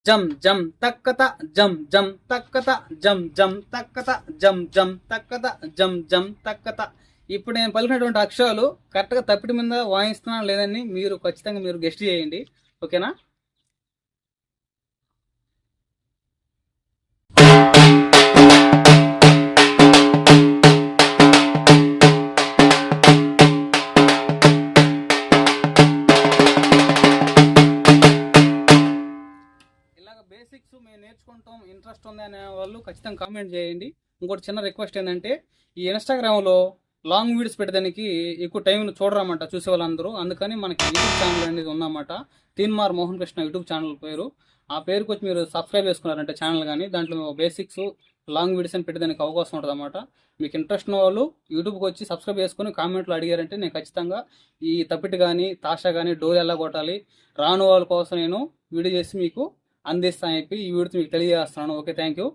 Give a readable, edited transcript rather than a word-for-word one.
జం జం తక్కత జం జం తక్కత జం జం తక్కత జం జం తక్కత జం జం తక్కత. ఇప్పుడు నేను పలికినటువంటి అక్షరాలు కరెక్ట్గా తప్పిటి మీద వాయిస్తున్నా లేదని మీరు ఖచ్చితంగా మీరు గెస్ట్ చేయండి, ఓకేనా? బేసిక్స్ మేము నేర్చుకుంటాం ఇంట్రెస్ట్ ఉంది అనే వాళ్ళు ఖచ్చితంగా కామెంట్ చేయండి. ఇంకోటి చిన్న రిక్వెస్ట్ ఏంటంటే, ఈ ఇన్స్టాగ్రామ్లో లాంగ్ వీడియోస్ పెట్టడానికి ఎక్కువ టైం చూడరామంట చూసే వాళ్ళందరూ. అందుకని మనకి యూట్యూబ్ ఛానల్ అనేది ఉందన్నమాట, తీన్మార్ మోహన్ కృష్ణ యూట్యూబ్ ఛానల్ పేరు. ఆ పేరుకి వచ్చి మీరు సబ్స్క్రైబ్ చేసుకున్నారంటే ఛానల్, కానీ దాంట్లో బేసిక్స్ లాంగ్ వీడియోస్ అని పెట్టడానికి అవకాశం ఉంటుంది అన్నమాట. మీకు ఇంట్రెస్ట్ ఉన్న వాళ్ళు యూట్యూబ్కి వచ్చి సబ్స్క్రైబ్ చేసుకుని కామెంట్లో అడిగారంటే నేను ఖచ్చితంగా ఈ తప్పిటి కానీ తాషా కానీ డోర్ ఎలా కొట్టాలి రాను వాళ్ళ కోసం నేను వీడియో చేసి మీకు అందిస్తాను చెప్పి ఈ వీడియోతో మీకు తెలియజేస్తున్నాను. Okay, thank you.